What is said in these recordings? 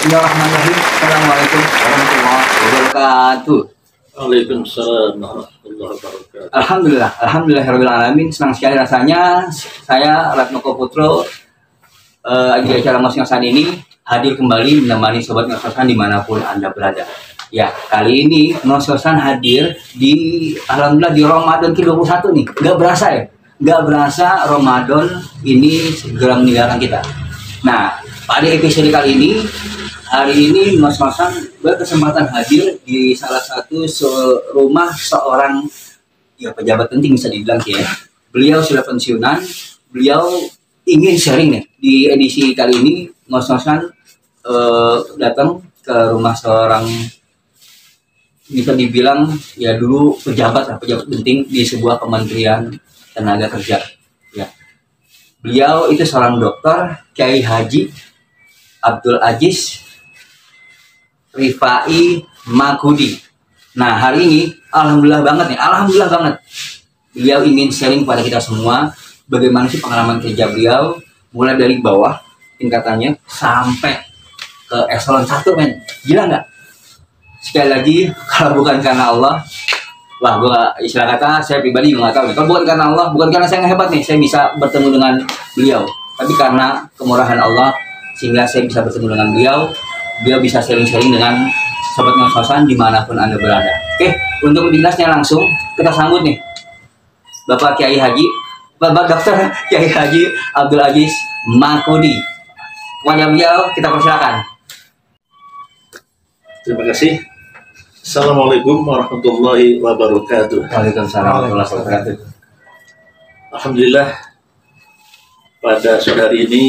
Bismillahirrahmanirrahim. Assalamualaikum warahmatullahi wabarakatuh. Waalaikumsalam warahmatullahi wabarakatuh. Alhamdulillahirabbil alamin. Senang sekali rasanya saya Ratno Koputro di acara ngos-ngosan ini hadir kembali menemani sobat ngos-ngosan dimanapun Anda berada. Ya, kali ini ngos-ngosan hadir di alhamdulillah di Ramadan ke-21 nih. Gak berasa ya? Gak berasa Ramadan ini segera meninggalkan kita. Nah, pada episode kali ini, hari ini ngos-ngosan berkesempatan hadir di salah satu rumah seorang ya pejabat penting bisa dibilang ya. Beliau sudah pensiunan, beliau ingin sharing nih di edisi kali ini ngos-ngosan datang ke rumah seorang bisa dibilang ya dulu pejabat penting di sebuah kementerian tenaga kerja ya. Beliau itu seorang dokter Kiai Haji Abdul Aziz Rifai Makudi. Nah, hari ini alhamdulillah banget beliau ingin sharing pada kita semua bagaimana sih pengalaman kerja beliau mulai dari bawah tingkatannya sampai ke eselon 1 men. Gila nggak? Sekali lagi, kalau bukan karena Allah, wah gua istilah kata saya pribadi nggak tahu. Kalau bukan karena Allah, bukan karena saya hebat nih, saya bisa bertemu dengan beliau. Tapi karena kemurahan Allah, sehingga saya bisa bertemu dengan beliau. Beliau bisa sharing-sharing dengan sobat ngos-ngosan dimanapun Anda berada. Oke, untuk jelasnya langsung kita sambut nih Bapak Kiai Haji, Bapak Dokter Kiai Haji Abdul Aziz Makudi. Kepada beliau kita persilakan. Terima kasih. Assalamualaikum warahmatullahi wabarakatuh. Waalaikumsalam warahmatullahi wabarakatuh. Alhamdulillah pada sore hari ini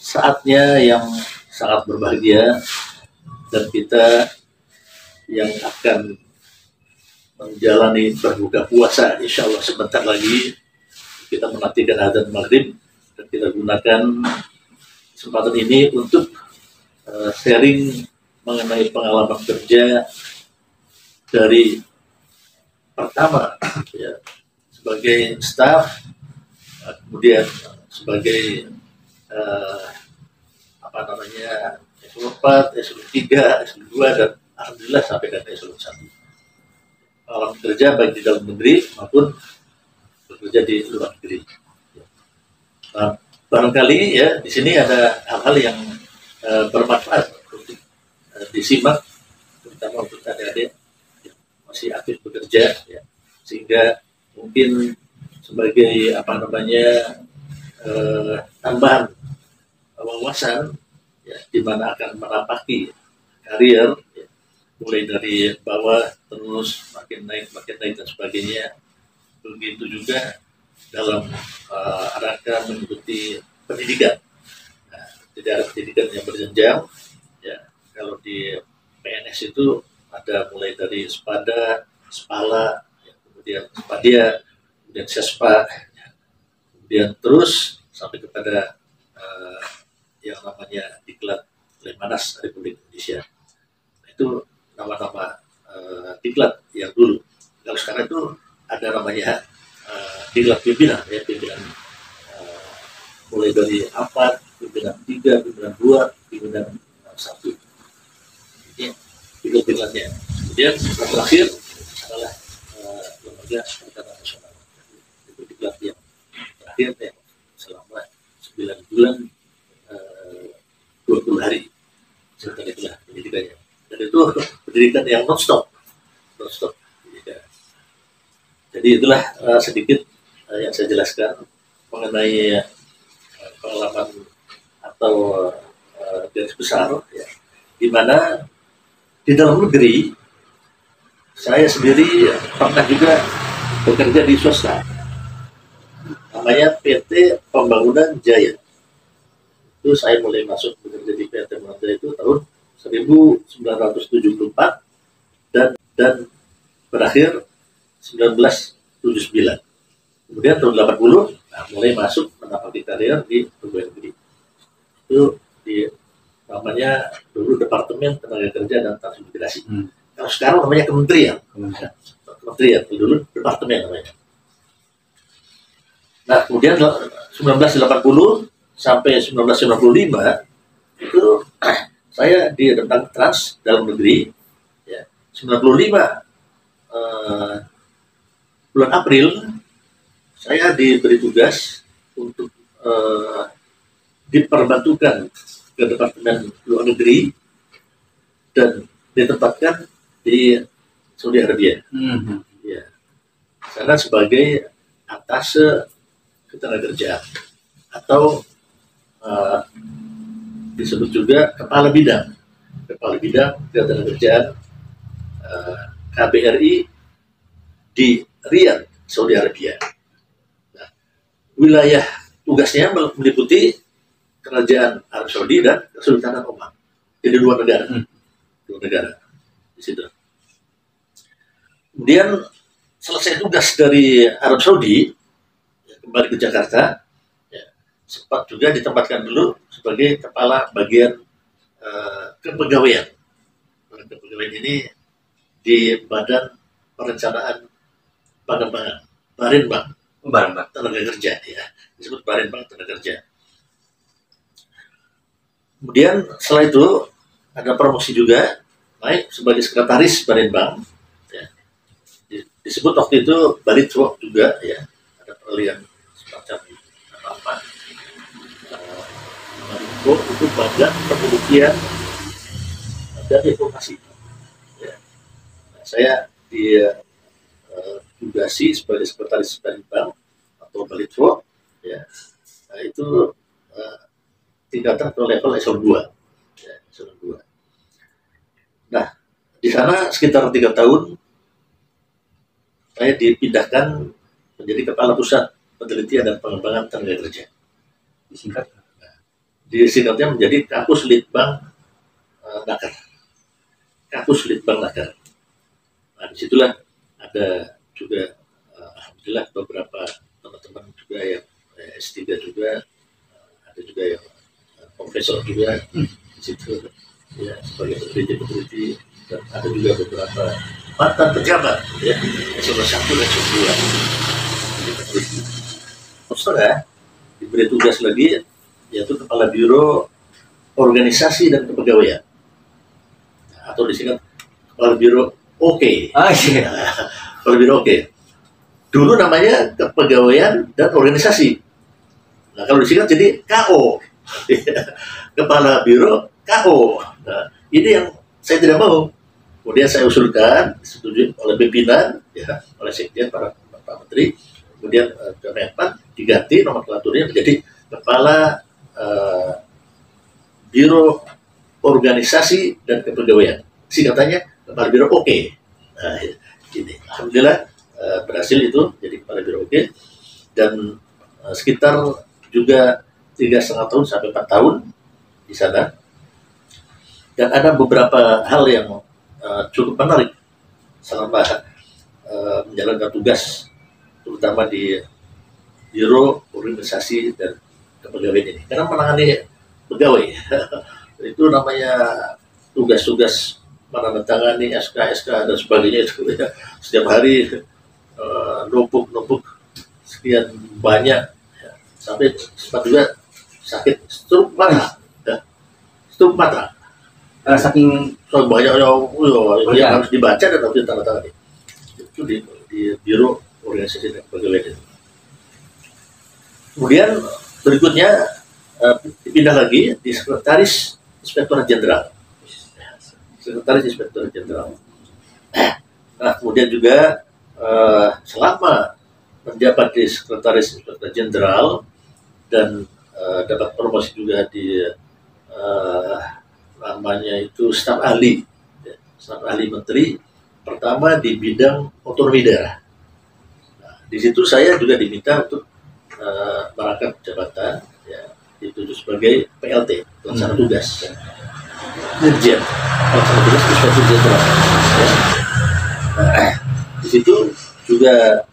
saatnya yang sangat berbahagia dan kita yang akan menjalani berbuka puasa insya Allah sebentar lagi kita menantikan adzan maghrib dan kita gunakan kesempatan ini untuk sharing mengenai pengalaman kerja dari pertama ya, sebagai staf, kemudian sebagai eselon 4, eselon 3, eselon 2 dan alhamdulillah sampai ke eselon 1. Pengalaman kerja baik di dalam negeri maupun bekerja di luar negeri. Nah, barangkali ya di sini ada hal-hal yang bermanfaat untuk disimak, terutama untuk adik-adik yang masih aktif bekerja, ya, sehingga mungkin sebagai tambahan wawasan, ya, di mana akan menapaki karir, ya, mulai dari bawah terus makin naik dan sebagainya. Begitu juga dalam rangka mengikuti pendidikan. Jadi ada pendidikan yang berjenjang, ya. Kalau di PNS itu ada mulai dari Spada, Spala, ya, kemudian Spadia, kemudian Sespa, ya. Kemudian terus sampai kepada yang namanya Diklat Lemhanas Republik Indonesia. Itu nama-nama Diklat yang dulu. Kalau sekarang itu ada namanya Diklat pimpinan, ya, pimpinan mulai dari 4, pimpinan 3, pimpinan 2, pimpinan 1. Ini diklat-diklatnya. Kemudian yang terakhir adalah lembaga pertahanan nasional. Itu diklat yang terakhir yang selama 9 bulan 20 hari. Sebentar itulah pendidikannya. Dan itu pendidikan yang non-stop. Jadi itulah sedikit yang saya jelaskan mengenai pengalaman atau garis besar, ya, di mana di dalam negeri saya sendiri pernah juga bekerja di swasta, namanya PT Pembangunan Jaya. Itu saya mulai masuk bekerja di PT Pembangunan Jaya itu tahun 1974 dan berakhir 1979. Kemudian tahun 80 mulai masuk menapaki karir di pegawai negeri. Itu di namanya dulu Departemen Tenaga Kerja dan Transmigrasi. Kalau sekarang namanya Kementerian. Kementerian, dulu Departemen namanya. Nah, kemudian 1980 sampai 1995 itu saya di tentang trans dalam negeri ya. 95 bulan April saya diberi tugas untuk diperbantukan ke Departemen Luar Negeri dan ditempatkan di Saudi Arabia. Ya. Sana sebagai atase ketenagakerjaan atau disebut juga kepala bidang ketenagakerjaan KBRI di Riyadh, Saudi Arabia. Nah, wilayah tugasnya meliputi kerajaan Arab Saudi dan Kesultanan Oman. Jadi dua negara di situ. Kemudian selesai tugas dari Arab Saudi, ya, kembali ke Jakarta, ya, sempat juga ditempatkan dulu sebagai kepala bagian kepegawaian. Kepegawaian ini di Badan Perencanaan Pengembangan, Barenbang Tenaga Kerja, ya, disebut Barenbang Tenaga Kerja. Kemudian setelah itu ada promosi juga, naik sebagai sekretaris Barenbang. Disebut waktu itu Balitro juga, ya, ada peralihan semacam apa Balitro itu Badan Penelitian dan Informasi. Ya. Nah, saya ditugasi sebagai sekretaris Barenbang atau Balitro, ya. Nah, itu tingkatan atau level eselon 2, ya, eselon 2. Nah, di sana sekitar 3 tahun saya dipindahkan menjadi kepala pusat penelitian dan pengembangan tenaga kerja. Disingkatnya menjadi Kapus Litbang Nakar. Kapus Litbang Nakar. Nah, disitulah ada juga alhamdulillah beberapa teman-teman juga yang S3 juga, ada juga yang profesor juga di situ, ya, sebagai peneliti, dan ada juga beberapa mantan pejabat, ya, eselon 1 dan eselon 2. Saudara diberi tugas lagi, yaitu Kepala Biro Organisasi dan Kepegawaian, atau disingkat Kepala Biro OK. Kepala Biro OK. Dulu namanya Kepegawaian dan Organisasi. Nah, kalau disingkat jadi KO. Kepala Biro KO. Nah, ini yang saya tidak mau. Kemudian saya usulkan, disetujui oleh pimpinan, ya, oleh sekjen, para Pak Menteri. Kemudian Kemenpan diganti nomenklaturnya menjadi Kepala Biro Organisasi dan Kepegawaian. Singkatannya Kepala Biro OK. Nah, ini alhamdulillah berhasil itu jadi Kepala Biro OK, dan sekitar juga 3,5 tahun sampai 4 tahun di sana. Dan ada beberapa hal yang cukup menarik selama menjalankan tugas, terutama di Biro Organisasi dan Kepegawaian ini. Karena menangani pegawai itu namanya tugas-tugas menandatangani SK dan sebagainya itu, ya, setiap hari numpuk sekian banyak, ya, sampai sempat juga sakit stroke mata, ya, stroke mata. Saking banyak yang harus dibaca dan harus ditandatangani. Itu di Biro Organisasi dan Kepegawaian. Kemudian berikutnya dipindah lagi di Sekretaris Inspektorat Jenderal. Sekretaris Inspektorat Jenderal. Nah, kemudian juga selama menjabat di Sekretaris Inspektorat Jenderal dan dapat promosi juga di namanya itu staf ahli, ya, staf ahli menteri, pertama di bidang otonomi daerah. Nah, di situ saya juga diminta untuk merangkap jabatan, ya, dituju sebagai PLT, pelaksana tugas, dirjen pelaksana tugas Inspektur Jenderal. Ya. Nah, di situ juga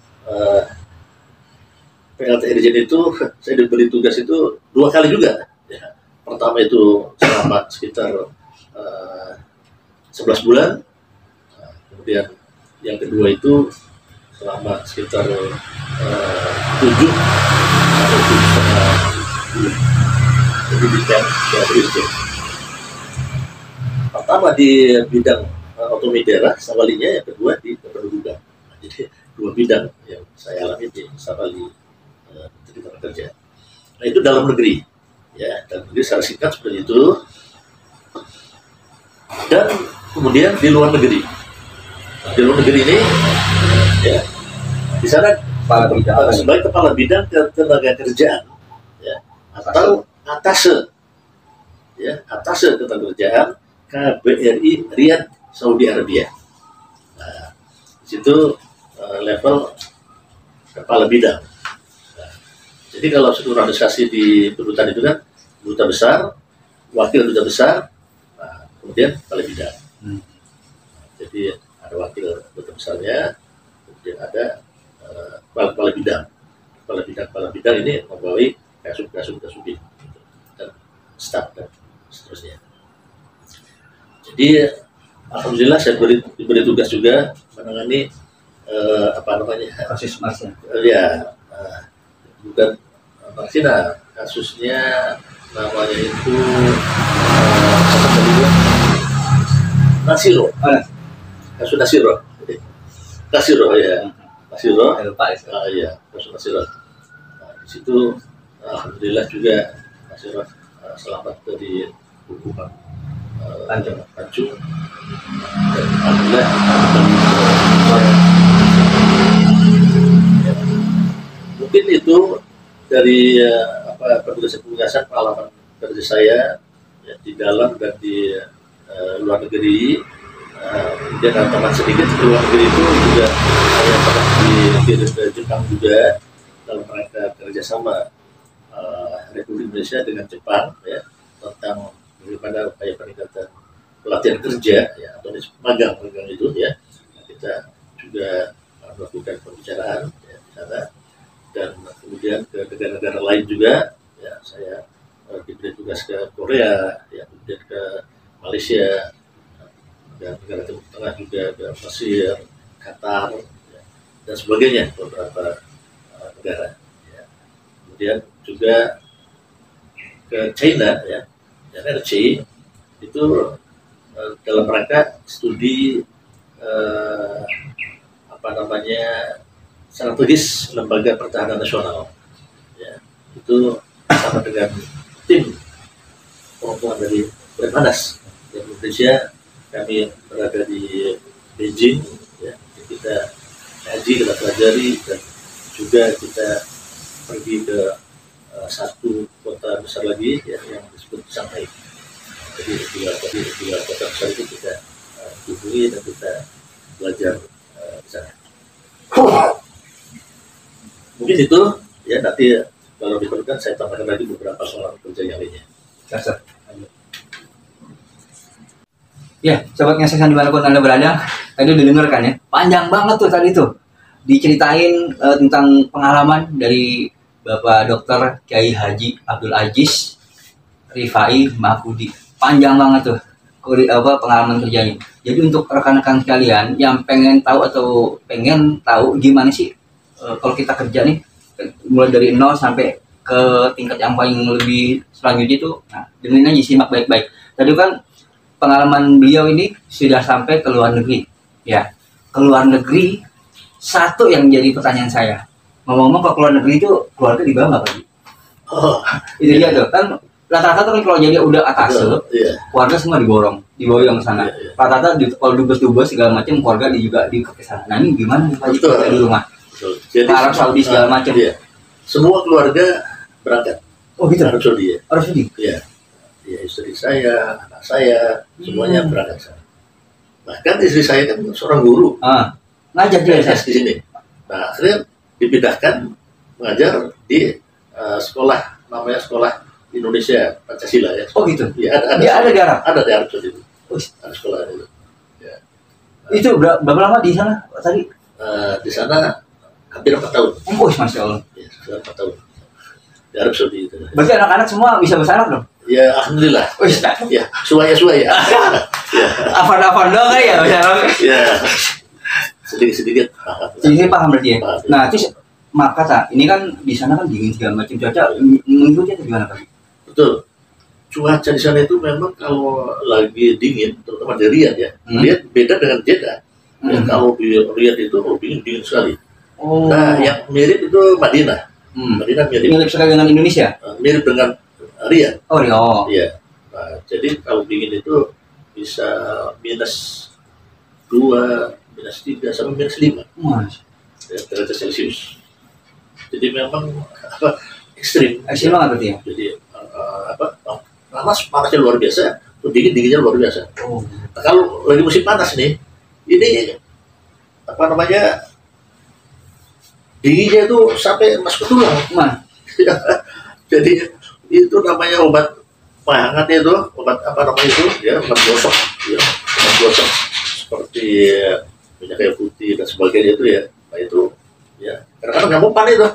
PLT dirjen itu saya diberi tugas itu 2 kali juga. Ya. Pertama itu selama sekitar 11 bulan, kemudian yang kedua itu selama sekitar 7 atau 7,5 bulan. pendidikan Dirjen. Pertama di bidang otonomi daerah, Sawalinya, yang kedua di kependudukan. Jadi 2 bidang yang saya alami di Sawali Kementerian Kerja. Nah itu dalam negeri, ya dalam negeri secara singkat seperti itu. Dan kemudian di luar negeri, di luar negeri ini, ya di sana sebagai kepala bidang tenaga kerjaan, ya atau atase, ya atase ketenaga kerjaan KBRI Riyadh Saudi Arabia. Nah, di situ level kepala bidang. Nah, jadi kalau struktur organisasi di kedutaan itu kan duta besar, wakil duta besar, nah, kemudian kepala bidang. Jadi ada wakil duta besarnya, kemudian ada kepala bidang. Kepala bidang ini membawahi kasubdit dan staf dan seterusnya. Jadi alhamdulillah saya diberi tugas juga menangani kasus Marsina. Ya, bukan Marsina, kasusnya namanya itu Nasiro. Kasus Nasiro ya. Nasiro. Iya, kasus Nasiro. Nah, di situ alhamdulillah juga Nasiro selamat dari hukuman Pancung. Dan alhamdulillah mungkin itu dari penugasan pengalaman kerja saya, ya, di dalam dan di luar negeri. Kemudian teman sedikit di luar negeri itu juga saya pernah dikirim ke Jepang juga dalam rangka kerjasama Republik Indonesia dengan Jepang, ya, tentang bagaimana upaya peningkatan pelatihan kerja, ya, atau magang itu, ya. Nah, kita juga melakukan pembicaraan, ya, di sana, dan kemudian ke negara-negara lain juga, ya, saya diberi tugas ke Korea, ya, kemudian ke Malaysia, dan negara Timur Tengah juga, ke Mesir, Qatar, ya, dan sebagainya, beberapa negara, ya. Kemudian juga ke China, ya, NRC itu dalam rangka studi strategis lembaga pertahanan nasional, ya, itu sama dengan tim pengukuhan dari Lemhanas di Indonesia. Kami berada di Beijing, ya, kita kaji, kita pelajari, dan juga kita pergi ke satu kota besar lagi, ya, yang disebut Shanghai. Jadi dua kota besar itu kita kunjungi dan kita belajar di sana. Mungkin itu, ya, nanti kalau diperlukan saya tambahkan lagi beberapa soal kerja yang lainnya. Ya, sobat Ngasihkan dimanapun Anda berada, tadi udah dengarkan, ya, panjang banget tuh tadi tuh diceritain tentang pengalaman dari Bapak Dr. Kiai Haji Abdul Aziz Rifai Mahfudi. Panjang banget tuh pengalaman kerjanya. Jadi untuk rekan-rekan sekalian yang pengen tahu gimana sih kalau kita kerja nih, mulai dari 0 sampai ke tingkat yang paling lebih selanjutnya itu, nah, dengerin aja, simak baik-baik. Tadi kan pengalaman beliau ini sudah sampai ke luar negeri, ya. Ke luar negeri, satu yang jadi pertanyaan saya, ngomong-ngomong ke luar negeri itu keluarga dibawa nggak, Pak? Oh, itu dia tuh kan rata-rata kan kalau jadi udah atas, keluarga semua diborong, dibawa yang ke sana. Rata-rata kalau dubes segala macam keluarga juga di sana. Nah ini gimana nih Pak di rumah? Jadi Arab Saudi segala macam. Iya. Semua keluarga berangkat. Oh gitu. Arab Saudi, ya. Arab Saudi. Iya. Ya, istri saya, anak saya, semuanya berangkat sana. Bahkan istri saya kan seorang guru. Ngajar dia di sini. Nah, akhirnya dipindahkan mengajar di sekolah, namanya Sekolah Indonesia Pancasila, ya. Oh gitu. Ya, ada di Arab. Ada di Arab Saudi. Ada sekolah itu. Ya. Itu berapa lama di sana tadi? Di sana hampir 4 tahun. Oh, Masya Allah. Ya, 4 tahun. Di Arab Saudi itu. Berarti anak-anak semua bisa bahasa Arab dong? Ya, alhamdulillah. Oh, ya, suaya. Ya. Afan kan ya bahasa Arab? Ya. Sedikit paham berarti, ya. Nah, terus ini kan di sana kan dingin segala macam, cuaca mengikuti atau gimana Pak? Betul. cuaca di sana itu memang kalau lagi dingin, terutama di Riyadh ya, Riyadh beda dengan Jeddah. Ya, kalau di Riyadh itu dingin sekali. Oh. Nah, yang mirip itu Madinah. Madinah Mirip sekali dengan Indonesia. Mirip dengan Riyadh. Oh, Rio. Iya. Nah, jadi kalau dingin itu bisa -2, -3 sampai -5 ya, derajat Celcius. Jadi memang ekstrim. Ekstrim banget berarti ya. Jadi panasnya luar biasa, dinginnya luar biasa. Oh. Nah, kalau lagi musim panas nih, ini dinginnya itu sampai masuk ke tulang. Jadi itu namanya obat penghangatnya itu, obat obat gosok, ya, obat gosok seperti minyak kayu putih dan sebagainya itu ya. Nah itu ya, kadang-kadang nggak mempan itu,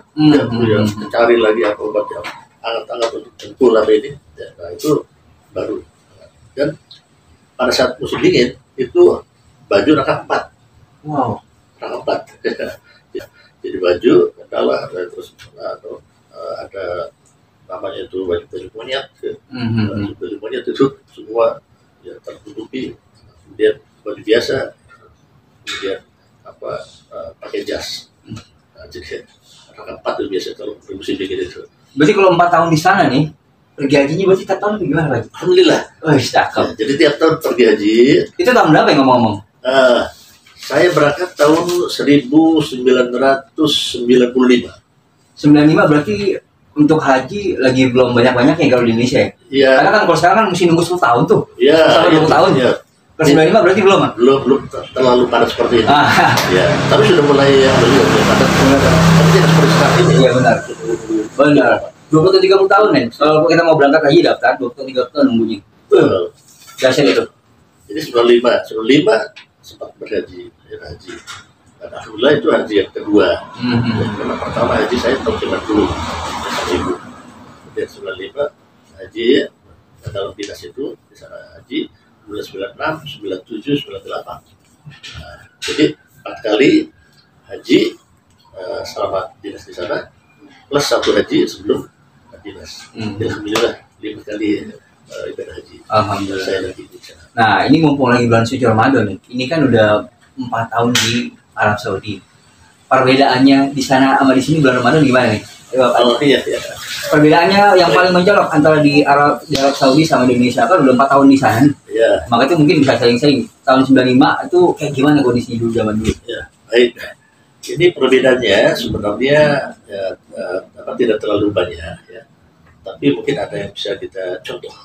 ya, cari lagi apa obat yang hangat-hangat untuk dengkul apa ini. Ya, nah itu baru. Dan pada saat musim dingin itu baju rangka 4. Wow. Rangka 4. Ya, jadi baju adalah terus ada namanya itu baju monyet. Baju monyet itu semua ya tertutupi. Kemudian baju biasa, kemudian pakai jas. Nah, jadi rangka 4 itu biasa kalau musim dingin itu. Berarti kalau 4 tahun di sana nih, pergi hajinya berarti tiap tahun gimana lagi? Alhamdulillah. Oh, cakep. Ya, jadi tiap tahun pergi haji. Itu tahun berapa ya ngomong-ngomong? Saya berangkat tahun 1995. 95 berarti untuk haji lagi belum banyak-banyaknya kalau di Indonesia ya? Iya. Karena kan kalau sekarang kan mesti nunggu 10 tahun tuh. Iya. Sampai 20 tahun. Iya. Ke 95 berarti belum kan? Belum terlalu padat seperti ini. Ya, tapi sudah mulai padat. Benar. Tapi tidak seperti sekarang ini. Iya benar. Benar. 20 ke 30 tahun nih. Kalau kita mau berangkat haji daftar 20 ke 30 tahun nunggunya. Biasa itu. Jadi 95 sempat berhaji, haji. Dan alhamdulillah itu haji yang kedua. Karena pertama haji saya tahun 90. Kemudian 95 haji dalam dinas itu di sana haji 96, 97, 98. Nah, jadi 4 kali haji selama dinas di sana plus 1 haji sebelum dinas. Alhamdulillah 5 kali ibadah haji. Alhamdulillah. Saya lagi di sana. Nah, ini mumpung lagi bulan suci Ramadan nih. Ini kan udah 4 tahun di Arab Saudi. Perbedaannya di sana sama di sini bulan Ramadan gimana nih? Oh iya. Perbedaannya yang paling mencolok antara di Arab Saudi sama di Indonesia kan udah 4 tahun di sana. Iya. Maka itu mungkin bisa saling-saling. Tahun 95 itu kayak gimana kondisinya dulu zaman dulu? Ya, baik. Ini perbedaannya sebenarnya tidak terlalu banyak ya. Tapi mungkin ada yang bisa kita contoh.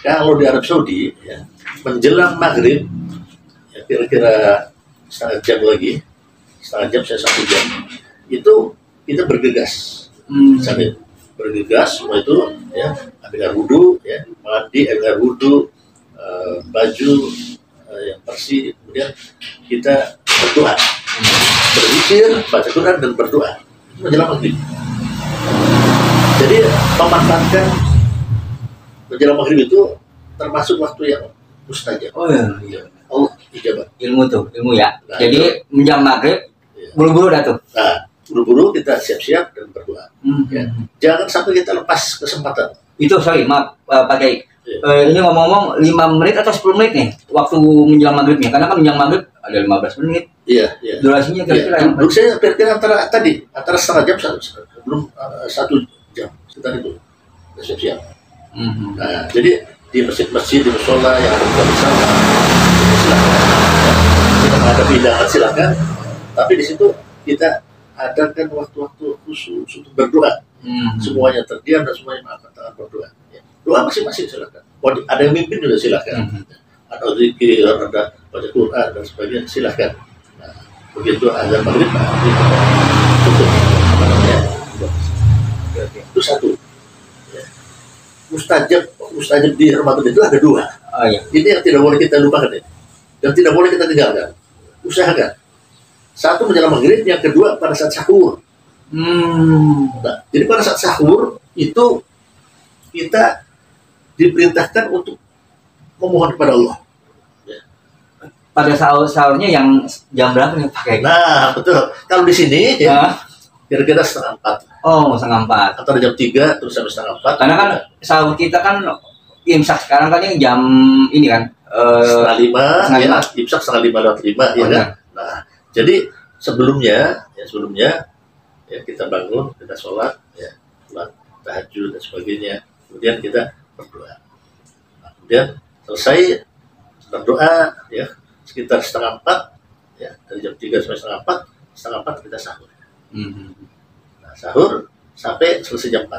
Kalau di Arab Saudi ya, menjelang maghrib ya, kira-kira setengah jam saya 1 jam itu kita bergegas sambil bergegas semua itu ya, ambil air wudhu ya, mandi air wudhu, baju yang bersih, kemudian kita berdoa, berzikir, baca Quran dan berdoa itu menjelang maghrib. Jadi memanfaatkan menjelang maghrib itu termasuk waktu yang mustajab. Oh iya. Allah ijabah. Ilmu ya. Nah, jadi menjelang maghrib buru-buru dah tuh. Nah, buru-buru kita siap-siap dan berdoa. Ya. Jangan sampai kita lepas kesempatan. Itu maaf Pak Kiai. Ini ngomong-ngomong 5 menit atau 10 menit nih waktu menjelang maghribnya. Karena kan menjelang maghrib ada 15 menit. Iya. Durasinya kira-kira yang menurut saya kira-kira antara setengah jam sebelum 1 jam sekitar itu kita siap-siap. Nah, jadi di masjid-masjid, di musola yang ada buka bersama, silakan. Kita menghadapi hidangan silakan. Tapi di situ kita adakan waktu-waktu khusus untuk berdoa. Semuanya terdiam dan semuanya mengangkat tangan berdoa. Ya. Doa masing-masing silakan. Ada yang mimpin juga silakan. Ada zikir, ada baca Quran dan sebagainya silakan. Nah, begitu azan maghrib, tutup. Itu satu. Ya. Mustajab di Ramadan itu ada 2. Oh, iya. Ini yang tidak boleh kita lupakan ya. Dan tidak boleh kita tinggalkan. Usahakan. Satu menjelang maghrib, yang kedua pada saat sahur. Nah, jadi pada saat sahur itu kita diperintahkan untuk memohon kepada Allah. Ya. Pada sahurnya yang jam berapa nih pakai? Nah, betul. Kalau di sini ya, kira-kira setengah 4 Oh, setengah 4. atau jam 3 terus sampai setengah 4. Karena kan sahur kita kan imsak sekarang kan yang jam ini kan setengah 5 setengah ya, 5. imsak setengah 5 lewat 5 ya kan. Nah, jadi sebelumnya ya kita bangun, kita sholat ya, sholat tahajud dan sebagainya, kemudian kita berdoa. Nah, kemudian selesai berdoa ya sekitar setengah 4 ya, dari jam 3 sampai setengah 4 kita sahur. Nah, sahur sampai selesai jam 4.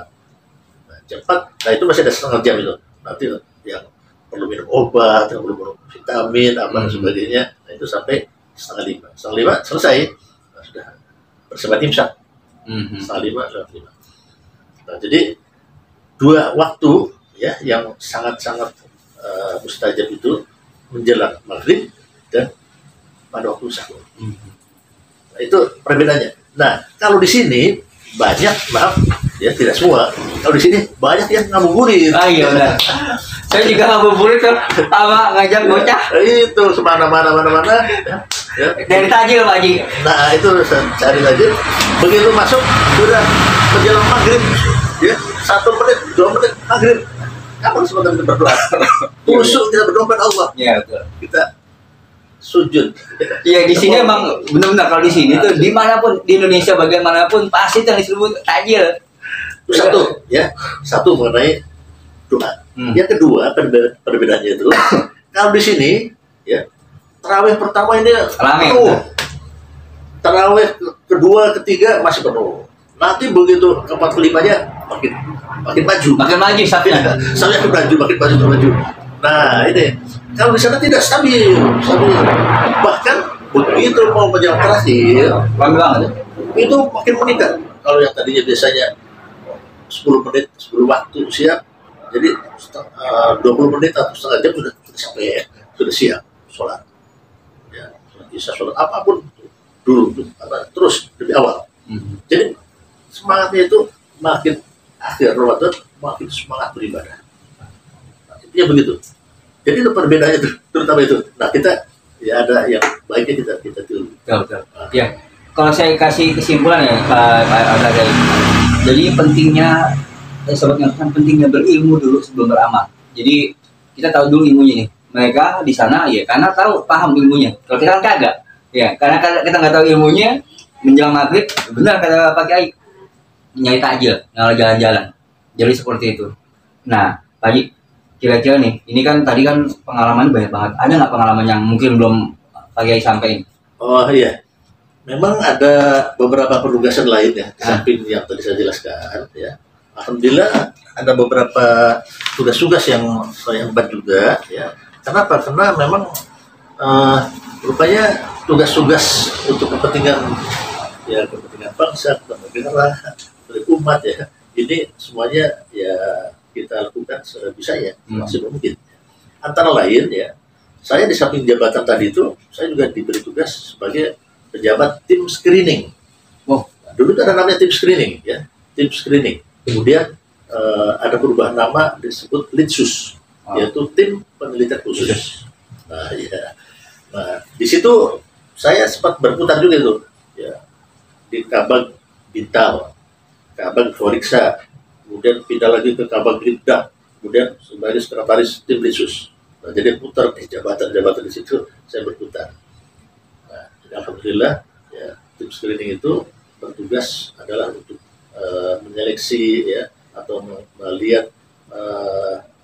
Nah, jam 4, nah itu masih ada setengah jam itu. Nanti yang perlu minum obat, yang perlu minum vitamin, apa dan sebagainya, nah itu sampai setengah 5. Setengah 5 selesai, nah, sudah bersama imsak. Setengah 5 lewat 5. Nah, jadi 2 waktu ya yang sangat-sangat mustajab itu menjelang maghrib dan pada waktu sahur. Nah, itu perbedaannya. Nah, kalau di sini banyak, maaf ya tidak semua. Kalau di sini banyak yang ngabuburit. Ah iya benar. Saya juga ngabuburit tuh sama ngajak bocah. Itu semana-mana ya. Dari tajil Pak Haji. Nah, itu saya cari lagi. Begitu masuk sudah menjelang maghrib ya, 1 menit, 2 menit maghrib. Kapan sebentar kita berdoa? Khusyuk kita berdoa kepada Allah. Iya betul. Kita sujud. Iya di sini emang benar-benar kalau di sini tuh dimanapun di Indonesia bagaimanapun pasti yang disebut tajil. Itu satu mengenai doa. Yang kedua perbedaannya itu kalau di sini ya tarawih pertama ini penuh. Tarawih kedua, ketiga masih penuh. Nanti begitu keempat kelimanya makin maju satunya. Saya makin maju. Nah ini kalau di sana tidak stabil. Bahkan begitu mau menjelang terakhir, itu makin meningkat. Kalau yang tadinya biasanya 10 menit, 10 waktu siap, jadi 20 menit atau setengah jam sudah siap sholat. Ya, bisa sholat apapun dulu, terus lebih awal. Jadi semangatnya itu makin akhir Ramadan makin semangat beribadah. Nah, intinya begitu. Jadi itu perbedaannya terutama itu. Nah kita ya ada yang baiknya kita tiru. Betul. Ya. Kalau saya kasih kesimpulan ya Pak Alda, jadi pentingnya sobat ngasuhan pentingnya berilmu dulu sebelum beramal. Jadi kita tahu dulu ilmunya nih. Mereka di sana ya karena paham ilmunya. Kalau kita kan kagak. Ya karena kita nggak tahu ilmunya menjelang maghrib benar kata Pak Kiai nyari takjil, nyala jalan-jalan. Jadi seperti itu. Nah, Pak Haji, kira-kira nih, ini kan tadi kan pengalaman banyak banget. Ada nggak pengalaman yang mungkin belum Pak Kiai sampaikan? Oh iya, memang ada beberapa penugasan lain ya, samping yang tadi saya jelaskan ya. Alhamdulillah ada beberapa tugas-tugas yang saya emban juga ya. Kenapa? Karena memang rupanya tugas-tugas untuk kepentingan bangsa, kepentingan negara, umat ya, ini semuanya ya kita lakukan sebisanya maksimal mungkin. Antara lain ya, saya di samping jabatan tadi itu, saya juga diberi tugas sebagai pejabat tim screening. Nah, dulu ada namanya tim screening ya, tim screening. Kemudian ada perubahan nama disebut Litsus, yaitu tim penelitian khusus. Nah ya, nah di situ saya sempat berputar juga itu ya, di Kabag Bintal, Kabag Foriksa, kemudian pindah lagi ke Kabag Linda, kemudian sebagai sekretaris tim Litsus. Nah, jadi putar di jabatan-jabatan di situ saya berputar. Nah, alhamdulillah ya, tim screening itu bertugas adalah untuk menyeleksi ya atau melihat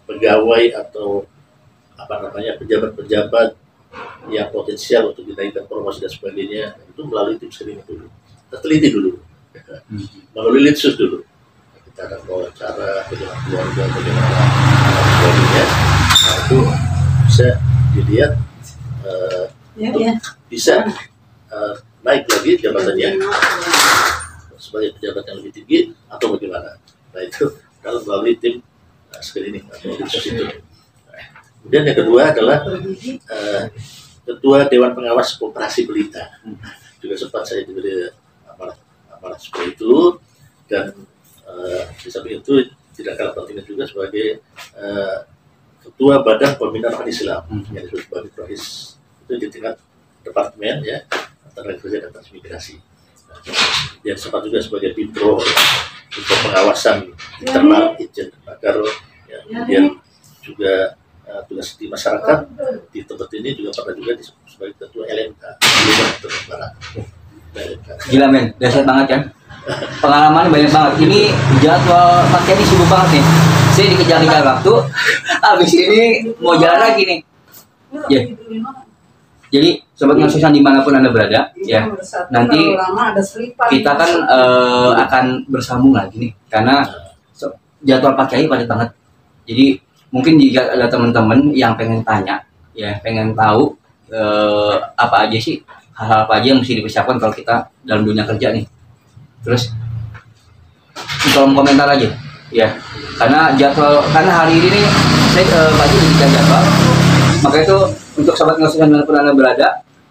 pegawai atau pejabat-pejabat yang potensial untuk dinaikkan promosi dan sebagainya, itu melalui tim screening dulu. Kita teliti dulu, melalui Litsus dulu. Kita ada wawancara, bagaimana keluarga, bagaimana sebagainya. Nah, itu bisa dilihat bisa naik lagi jabatannya sebagai pejabat yang lebih tinggi atau bagaimana. Nah itu kalau melalui tim screening atau Litsus itu. Kemudian yang kedua adalah Ketua Dewan Pengawas Koperasi Pelita. Juga sempat saya diberi amanah seperti itu, dan di samping itu tidak kalah pentingnya juga sebagai Ketua Badan Pembinaan Agama Islam yang disebut sebagai PROIS, itu di tingkat departemen ya, antara kerja dan transmigrasi. yang sempat juga sebagai bintro untuk pengawasan internal Itjen Agar, ya, kemudian juga tugas di masyarakat di tempat ini juga pernah juga disebut sebagai ketua LMK Gila men, dahsyat banget kan? Pengalaman banyak banget. Ini jadwal pakai ini sibuk banget nih. Saya dikejar-kejar waktu. Habis ini mau jalan lagi nih. Ya. Jadi sobat ngasusan dimanapun Anda berada, ya nanti kita kan akan bersambung lagi nih, karena jadwal Pak Kiai padat banget. Jadi mungkin jika ada teman-teman yang pengen tanya, ya pengen tahu apa aja sih hal-hal apa aja yang mesti dipersiapkan kalau kita dalam dunia kerja nih. Terus di kolom komentar aja, ya karena hari ini nih saya pagi udah jadwal, maka itu untuk sobat ngasusan dimanapun Anda berada,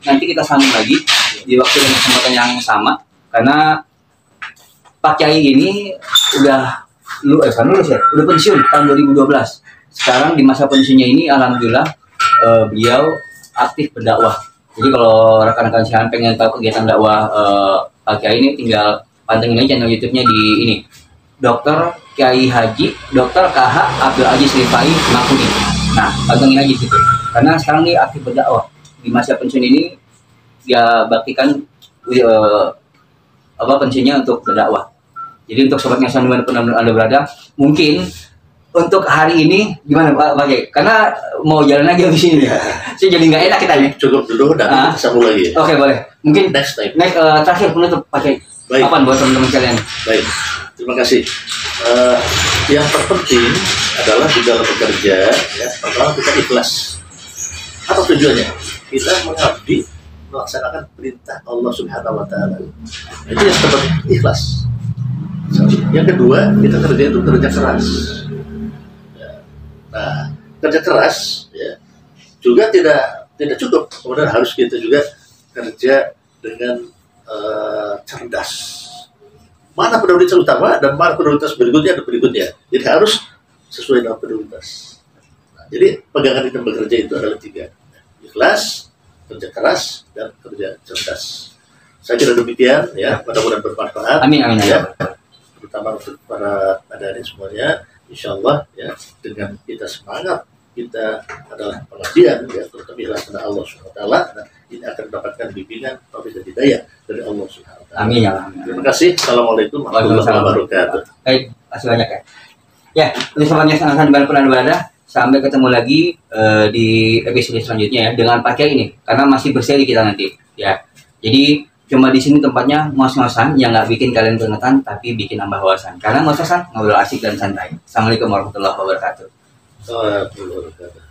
nanti kita sambung lagi di waktu dan kesempatan yang sama, karena Pak Kiai ini udah lulus ya, udah pensiun tahun 2012. Sekarang di masa pensiunnya ini, alhamdulillah beliau aktif berdakwah. Jadi kalau rekan-rekan sekalian pengen tahu kegiatan dakwah Pak Kiai ini, tinggal pantengin aja channel YouTube-nya di ini, Dr. Kiai Haji Dr. KH Abdul Aziz Rifai Makuni. Nah, pantengin aja gitu. Karena sekarang dia aktif berdakwah. Di masa pensiun ini dia baktikan pensiunnya untuk berdakwah. Jadi untuk sobat ngasusan dimanapun Anda berada, mungkin untuk hari ini gimana Pak Kiai? Karena mau jalan lagi habis ini. Saya jadi nggak enak kita nih. Cukup dulu dan kita sambung lagi. Oke, boleh. Mungkin next time. Terakhir penutup Pak Kiai. Apa buat teman-teman kalian? Baik. Terima kasih. Yang terpenting adalah di dalam bekerja, ya, pertama kita ikhlas. Apa tujuannya? Kita mengabdi, melaksanakan perintah Allah Subhanahu Wa Taala. Itu yang terpenting, ikhlas. Yang kedua, kita kerja itu kerja keras. Ya. Nah, kerja keras, ya, juga tidak cukup. Kemudian harus kita juga kerja dengan cerdas. Mana prioritas utama dan mana prioritas berikutnya. Jadi harus sesuai dengan prioritas. Nah, jadi pegangan kita bekerja itu adalah 3: ikhlas, kerja keras, dan kerja cerdas. Saya kira demikian, ya. Mudah-mudahan bermanfaat. Amin. Ya. Terutama untuk para hadirin semuanya, insya Allah, ya, dengan kita semangat, kita adalah pengabdian, ya, terutama ikhlas kepada Allah Subhanahu Wa Taala. Nah, ini akan mendapatkan bimbingan, taufik dan hidayah dari Allah Subhanahu Wa Taala. Amin ya. Terima kasih. Assalamualaikum warahmatullahi wabarakatuh. Baik, kasih banyak ya. Ya, untuk sobat ngasusan dimanapun Anda berada, sampai ketemu lagi di episode selanjutnya ya dengan Pak Kiai ini, karena masih berseri kita nanti, ya. Jadi cuma di sini tempatnya ngos-ngosan yang nggak bikin kalian keringetan, tapi bikin nambah wawasan. Karena ngos-ngosan ngobrol asik dan santai. Assalamualaikum warahmatullahi wabarakatuh. Warahmatullahi wabarakatuh.